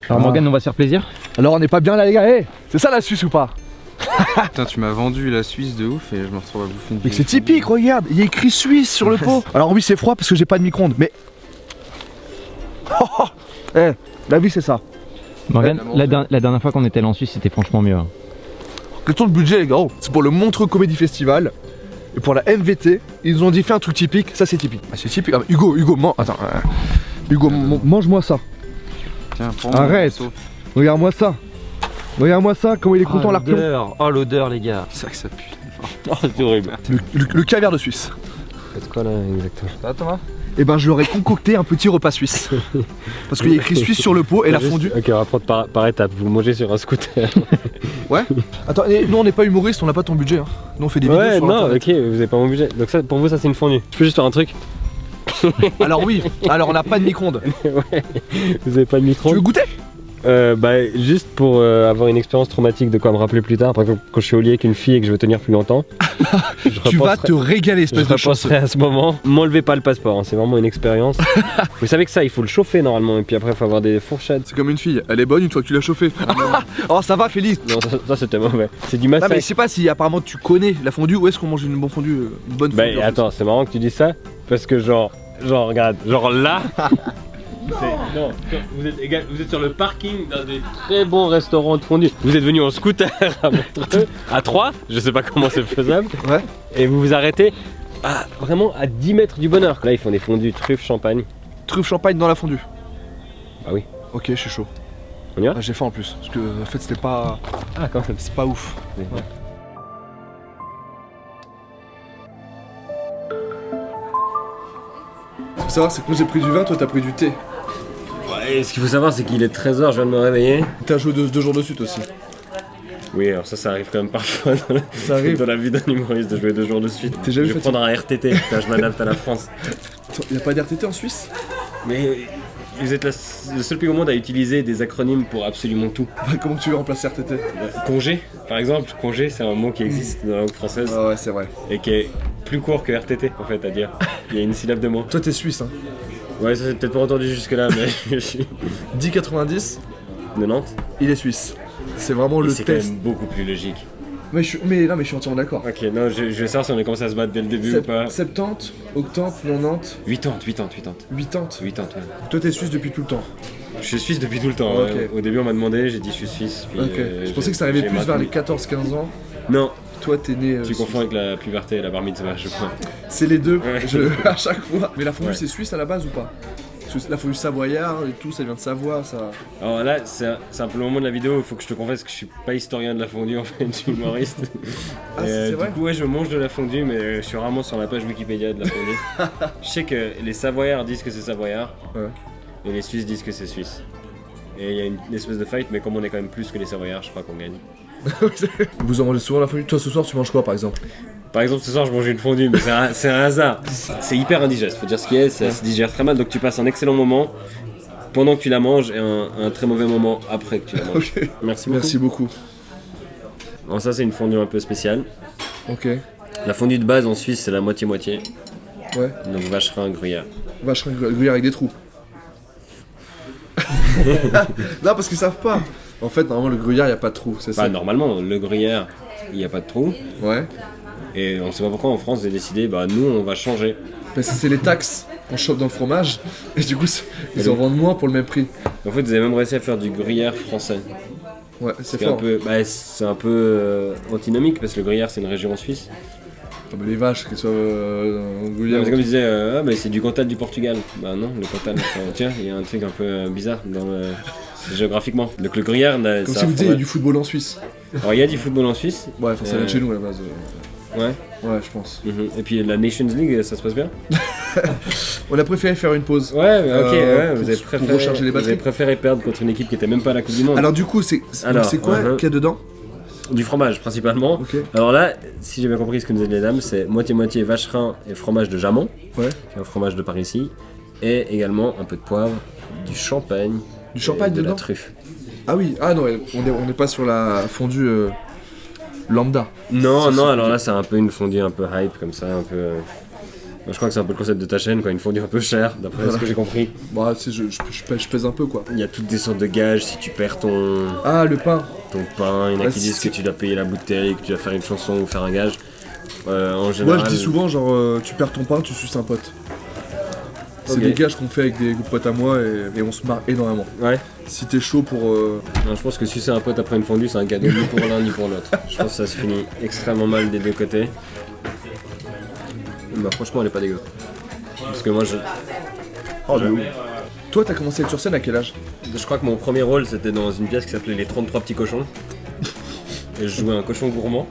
Alors Morgane, on va se faire plaisir. Alors on n'est pas bien là les gars, hey, c'est ça la Suisse ou pas? Putain, tu m'as vendu la Suisse de ouf et je me retrouve à bouffer une. Mais c'est typique, regarde, il y a écrit Suisse sur le pot. Alors oui c'est froid parce que j'ai pas de micro-ondes, mais... Eh, la vie c'est ça. Morgane, la dernière fois qu'on était là en Suisse, c'était franchement mieux. Hein. Question de budget les gars, oh, c'est pour le Montreux Comedy Festival. Et pour la MVT, ils nous ont dit fais un truc typique, ça c'est typique. Ah c'est typique, ah, Hugo, attends, Hugo, mange-moi ça. Tiens, arrête. Regarde-moi ça. Regarde-moi ça, comment il est content l'Arpion. Oh l'odeur les gars. C'est ça que ça pue. Oh c'est horrible. Le caviar de Suisse. Faites quoi là exactement? Ça va Thomas? Et ben je leur ai concocté un petit repas suisse. Parce qu'il y a écrit Suisse sur le pot et la fondue. Ok, on va prendre par étapes, vous mangez sur un scooter. Ouais. Attends, nous on n'est pas humoriste, on n'a pas ton budget. Hein. Nous on fait des vidéos sur Internet. Ok, vous avez pas mon budget. Donc ça, pour vous ça c'est une fondue. Je peux juste faire un truc? Alors oui, alors on n'a pas de micro-ondes. Ouais. Vous avez pas de micro? Tu veux goûter? Juste pour avoir une expérience traumatique de quoi me rappeler plus tard, par exemple quand je suis au lit avec une fille et que je veux tenir plus longtemps. Tu vas te régaler espèce de chance. Je repenserai à ce moment. M'enlevez pas le passeport, hein, c'est vraiment une expérience. Vous savez que ça il faut le chauffer normalement et puis après il faut avoir des fourchettes. C'est comme une fille, elle est bonne une fois que tu l'as chauffée. Oh ça va Félix. Non ça c'était mauvais. C'est du massacre. Non mais je sais pas si apparemment tu connais la fondue, où est-ce qu'on mange une bonne fondue, une bonne fondue. Bah attends, c'est marrant que tu dis ça parce que genre regarde, genre là. Non, vous êtes sur le parking d'un des très bons restaurants de fondue. Vous êtes venu en scooter à Montreux, à 3, je sais pas comment c'est faisable. Ouais. Et vous vous arrêtez vraiment à 10 mètres du bonheur. Là ils font des fondues truffes champagne. Truffe champagne dans la fondue. Ah oui. Ok, je suis chaud. On y va? J'ai faim en plus, parce que en fait c'était pas... Ah quand même. C'est pas ouf. Ouais. Faut savoir c'est que moi j'ai pris du vin, toi t'as pris du thé. Ouais, ce qu'il faut savoir c'est qu'il est 13h, je viens de me réveiller. T'as joué 2 jours de suite aussi. Oui, alors ça arrive quand même parfois dans la vie d'un humoriste de jouer 2 jours de suite. T'es jamais je vais prendre un RTT, putain, je m'adapte à la France. Attends, y'a pas d'RTT en Suisse? Mais vous êtes le seul pays au monde à utiliser des acronymes pour absolument tout. Comment tu veux remplacer RTT? Congé, par exemple, congé c'est un mot qui existe dans la langue française. Ah ouais c'est vrai. Et qui est plus court que RTT en fait à dire. Il y a une syllabe de mot. Toi t'es suisse hein? Ouais ça c'est peut-être pas entendu jusque là mais je suis... 10,90, 90. il est suisse. C'est vraiment le C'est quand test. même beaucoup plus logique. Mais là mais je suis entièrement d'accord. Ok, non, je vais savoir si on a commencé à se battre dès le début ou pas. 70, 80, 90, 80. 80. 80, ouais. Toi t'es suisse depuis tout le temps. Je suis suisse depuis tout le temps. Ok. Ouais. Au début on m'a demandé, j'ai dit je suis suisse. Puis, Ok. Je pensais que ça arrivait j'ai plus vers les maintenu. 14-15 ans. Non, Toi t'es né. tu confonds avec la puberté et la bar mitzvah, je crois. C'est les deux, Ouais. à chaque fois. Mais la fondue Ouais. c'est suisse à la base ou pas? Parce que la fondue savoyard et tout, ça vient de Savoie, ça. Alors là, c'est un peu le moment de la vidéo où il faut que je te confesse que je suis pas historien de la fondue en fait, je suis humoriste. Ah, c'est vrai? Du coup, ouais, je mange de la fondue, mais je suis rarement sur la page Wikipédia de la fondue. Je sais que les Savoyards disent que c'est Savoyard, Ouais. et les Suisses disent que c'est Suisse. Et il y a une espèce de fight, mais comme on est quand même plus que les Savoyards, je crois qu'on gagne. Vous en mangez souvent la fondue? Toi ce soir tu manges quoi par exemple? Par exemple, ce soir, je mange une fondue, mais c'est un hasard. C'est hyper indigeste, faut dire ce qui est, ça se digère très mal, donc tu passes un excellent moment pendant que tu la manges et un très mauvais moment après que tu la manges. Ok. Merci beaucoup. Merci beaucoup. Alors ça, c'est une fondue un peu spéciale. Ok. La fondue de base en Suisse, c'est la moitié-moitié, Ouais. donc vacherin, gruyère. Vacherin gruyère avec des trous. Non parce qu'ils savent pas. En fait normalement le gruyère y a pas de trous, c'est ça? Bah, normalement, le gruyère, il n'y a pas de trou, Ouais. et on sait pas pourquoi en France, j'ai décidé, bah nous, on va changer. Parce que c'est les taxes qu'on chope dans le fromage et du coup ils en vendent moins pour le même prix. En fait, vous avez même réussi à faire du gruyère français. Ouais, c'est C'est un fort. peu antinomique, parce que le gruyère, c'est une région en Suisse. Ah, mais les vaches, qu'elles soient en gruyère. C'est comme je disais, mais c'est du Cantal du Portugal. Bah non, le Cantal, tiens, il y a un truc un peu bizarre géographiquement. Donc le gruyère, Comme si vous disiez il y a du football en Suisse. Alors il y a du football en Suisse. Ouais, enfin ça vient de chez nous à la base. Ouais. Ouais, je pense. Et puis la Nations League, ça se passe bien. On a préféré faire une pause. Ouais, ok, ouais, pour recharger les vous avez batteries. préféré perdre contre une équipe qui était même pas à la Coupe du Monde. Alors du coup, c'est quoi qu'il y a dedans? Du fromage principalement. Ok. Alors là, si j'ai bien compris ce que nous disent les dames, c'est moitié-moitié vacherin et fromage de Jamon, Ouais. qui est un fromage de par ici, et également un peu de poivre, du champagne, Du champagne et de dedans? la truffe. Ah oui, ah non, on n'est pas sur la fondue lambda. Non, Si, non, si, alors ok. là c'est un peu une fondue un peu hype comme ça, un peu. Je crois que c'est un peu le concept de ta chaîne, quoi, une fondue un peu chère, d'après ce que j'ai compris. Bah, tu sais, je pèse un peu quoi. Il y a toutes des sortes de gages, si tu perds ton Ah, le pain. pain, il y en a Ouais, qui disent c'est- que tu dois payer la bouteille, que tu dois faire une chanson ou faire un gage. En général... Moi, je dis souvent, genre, tu perds ton pain, tu suces un pote. C'est Ok. des gages qu'on fait avec des potes à moi et on se marre énormément. Ouais. Si t'es chaud pour. Non, je pense que sucer un pote après une fondue, c'est un cadeau ni pour l'un ni pour l'autre. Je pense que ça se finit extrêmement mal des deux côtés. Bah franchement, elle est pas dégueu. Parce que moi, Oh, de ouf. Toi, t'as commencé à être sur scène à quel âge? je crois que mon premier rôle, c'était dans une pièce qui s'appelait Les 33 petits cochons. Et je jouais un cochon gourmand.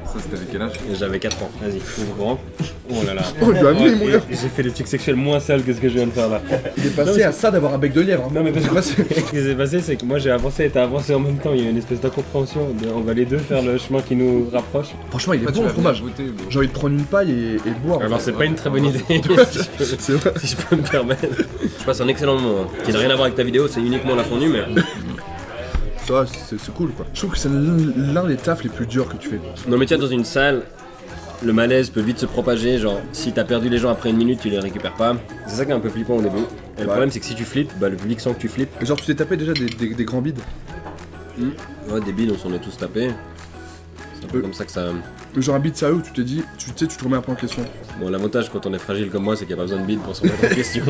Ça, c'était avec quel âge? Et j'avais 4 ans. Vas-y, ouvre grand. Oh là là. Oh, il lui a mis, mon et gars. j'ai fait des trucs sexuels moins sales que ce que je viens de faire là. Il est passé à ça d'avoir un bec de lièvre. Hein. Non mais parce que Parce que- ce qui s'est passé, c'est que moi j'ai avancé et t'as avancé en même temps. Il y a une espèce d'incompréhension. On va les deux faire le chemin qui nous rapproche. Franchement, il est bon le fromage. J'ai envie de prendre une paille et boire. Alors c'est pas une très bonne idée. C'est vrai. Si je peux me permettre. Je passe un excellent moment, hein, qui n'a rien à voir avec ta vidéo, c'est uniquement la fondue, mais... Ça va, c'est cool quoi. Je trouve que c'est l'un des tafs les plus durs que tu fais. Non mais tiens, dans une salle, le malaise peut vite se propager, genre si t'as perdu les gens après une minute, tu les récupères pas. C'est ça qui est un peu flippant au début. Et le problème c'est que si tu flippes, bah le public sent que tu flippes. Et genre, tu t'es tapé déjà des grands bides. Ouais, des bides, on s'en est tous tapés. C'est un peu comme ça que ça... Genre un bide sérieux où tu t'es dit, tu sais, tu te remets un peu en question. Bon, l'avantage quand on est fragile comme moi, c'est qu'il n'y a pas besoin de bide pour se remettre en question.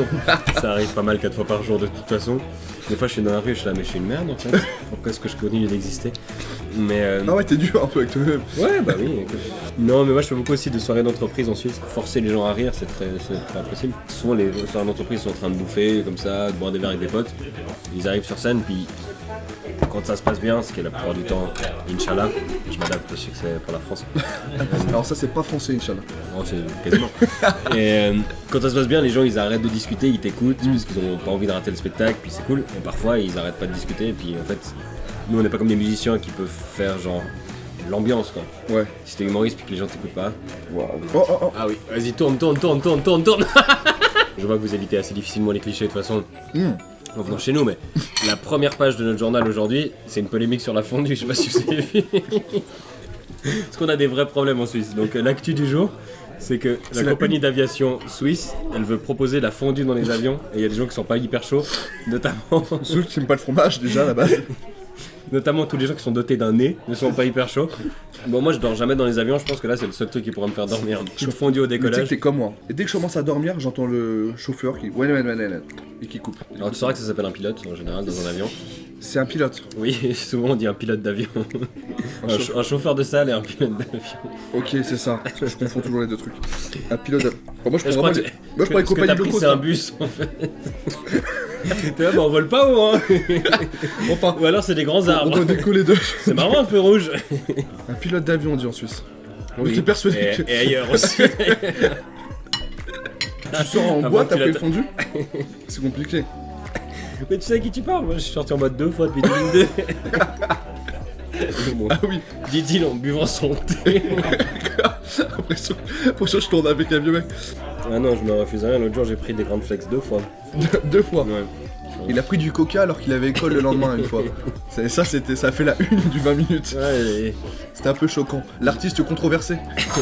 Ça arrive pas mal 4 fois par jour de toute façon. Des fois, je suis dans la rue, je suis là, mais je suis une merde en fait. Pourquoi est-ce que je continue d'exister? Mais Ah ouais, t'es dur un peu avec toi-même. ouais, bah oui. Écoute. Non, mais moi, je fais beaucoup aussi de soirées d'entreprise en Suisse. Forcer les gens à rire, c'est pas possible. Souvent, les soirées d'entreprise sont en train de bouffer comme ça, de boire des verres avec des potes. Ils arrivent sur scène, puis quand ça se passe bien, ce qui est la plupart du temps, Inch'Allah, je m'adapte, je sais que c'est pour la France. Alors ça, c'est pas français, Inch'Allah. Non, c'est quasiment. Et quand ça se passe bien, les gens ils arrêtent de discuter, ils t'écoutent parce qu'ils ont pas envie de rater le spectacle, puis c'est cool. Et parfois ils arrêtent pas de discuter, et puis en fait, nous on n'est pas comme des musiciens qui peuvent faire genre l'ambiance quoi. Ouais. Si t'es humoriste puis que les gens t'écoutent pas. Oh oh oh. Ah oui, vas-y, tourne. Je vois que vous évitez assez difficilement les clichés de toute façon. En venant chez nous, mais la première page de notre journal aujourd'hui, c'est une polémique sur la fondue, je sais pas si vous avez vu. Parce qu'on a des vrais problèmes en Suisse. Donc l'actu du jour, c'est que la compagnie d'aviation suisse, elle veut proposer la fondue dans les avions, et il y a des gens qui sont pas hyper chauds, notamment Ceux qui aiment pas le fromage déjà à la base. notamment tous les gens qui sont dotés d'un nez ne sont pas hyper chauds. Bon, moi je dors jamais dans les avions, je pense que là c'est le seul truc qui pourrait me faire dormir. Une fondue au Mais tu sais que décollage. t'es comme moi. Et dès que je commence à dormir, j'entends le chauffeur qui. Ouais, et qui coupe. Alors tu sauras que ça s'appelle un pilote en général dans un avion. C'est un pilote. Oui, souvent on dit un pilote d'avion. Un chauffeur de salle et un pilote d'avion. Ok, c'est ça. Je confonds toujours les deux trucs. Un pilote. Bon, moi je Je prends crois vraiment que moi je prends les ce que t'as compagnies pris locaux. c'est un bus en fait. T'es là, bah on vole pas haut hein. Enfin, Ou alors c'est des grands on arbres. doit décoller de. C'est marrant un feu rouge. Un pilote d'avion, on dit en Suisse. Oui. T'es persuadé que Et ailleurs aussi. tu sors en Un boîte bon après le pilote. fondu? C'est compliqué. Mais tu sais à qui tu parles? Moi je suis sorti en mode 2 fois depuis 2002. Bon, Ah oui, dit-il en buvant son thé. après ça, je tourne avec un vieux mec. Ah non, je me refuse rien. L'autre jour j'ai pris des grandes flex 2 fois. Deux fois. Ouais. Il a pris du coca alors qu'il avait école le lendemain une fois. Ça a fait la une du 20 minutes. Ouais, C'était un peu choquant. L'artiste controversé.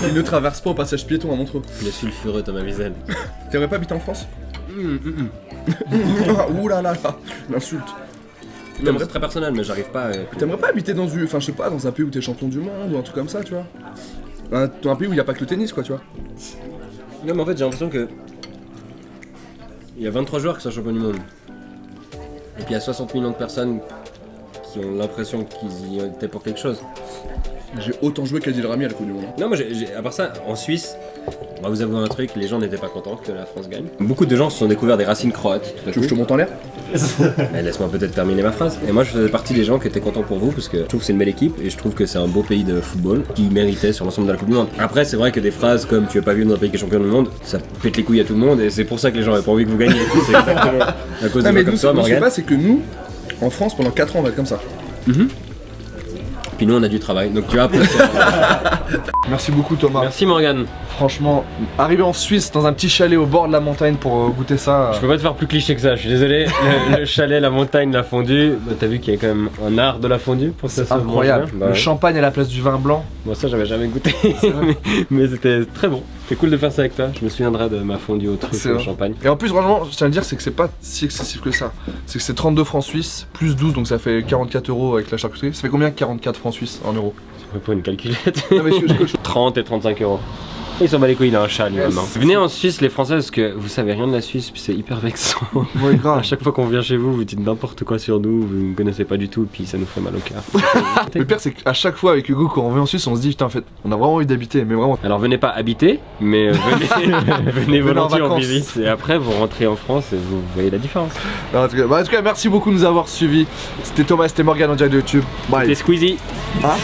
Il ne traverse pas au passage piéton à Montreux. le sulfureux Thomas Wiesel. T'aimerais pas habiter en France? Ouh là là là, l'insulte. Non, mais c'est très personnel, mais j'arrive pas. T'aimerais pas habiter dans une, enfin je sais pas, dans un pays où t'es champion du monde ou un truc comme ça, tu vois? Dans un pays où il y a pas que le tennis, quoi, tu vois? Non, mais en fait, j'ai l'impression que. Il y a 23 joueurs qui sont champions du monde. Et puis il y a 60 millions de personnes qui ont l'impression qu'ils y étaient pour quelque chose. J'ai autant joué qu'Adil Rami à la Coupe du Monde. Non, moi, à part ça, en Suisse, on va vous avouer un truc, les gens n'étaient pas contents que la France gagne. Beaucoup de gens se sont découverts des racines croates. Tout à Tu veux que je te monte en l'air? Eh, laisse-moi peut-être terminer ma phrase. Et moi, je faisais partie des gens qui étaient contents pour vous parce que je trouve que c'est une belle équipe et je trouve que c'est un beau pays de football qui méritait sur l'ensemble de la Coupe du Monde. Après, c'est vrai que des phrases comme tu veux pas vivre dans un pays qui est champion du monde, ça pète les couilles à tout le monde et c'est pour ça que les gens avaient pas envie que vous gagniez. C'est exactement à cause de Non, mais gens comme nous, toi, ce que je sais Morgane. pas, c'est que nous, en France, pendant 4 ans, on va être comme ça. Puis nous, on a du travail. Donc tu vois, après, Merci beaucoup, Thomas. merci Morgane. Franchement, arriver en Suisse dans un petit chalet au bord de la montagne pour goûter ça. Je peux pas te faire plus cliché que ça, je suis désolé. Le chalet, la montagne, la fondue, bah, t'as vu qu'il y a quand même un art de la fondue pour que ça se Incroyable. mange bien. Bah Le ouais. champagne à la place du vin blanc. Moi ça j'avais jamais goûté, mais c'était très bon. C'est cool de faire ça avec toi, je me souviendrai de ma fondue au truc C'est au vrai. champagne. Et en plus, franchement, je tiens à le dire, c'est que c'est pas si excessif que ça. C'est que c'est 32 francs suisses, plus 12, donc ça fait 44 € avec la charcuterie. Ça fait combien 44 francs suisses en euros? C'est pas une calculette. Non, mais 30 et 35 €. Il s'en bat les couilles, il a un chat lui Yes. maintenant. Venez en Suisse les Français parce que vous savez rien de la Suisse puis c'est hyper vexant. Ouais, grave. À chaque fois qu'on vient chez vous, vous dites n'importe quoi sur nous, vous ne connaissez pas du tout puis ça nous fait mal au cœur. Le pire, c'est qu'à chaque fois avec Hugo, quand on vient en Suisse, on se dit, putain, en fait, on a vraiment envie d'habiter, mais vraiment. Alors venez pas habiter, mais venez volontiers en vacances. visite et après vous rentrez en France et vous voyez la différence. Non, en tout cas, merci beaucoup de nous avoir suivis. C'était Thomas, c'était Morgan en direct de YouTube. Bye. C'était Squeezie. Ah.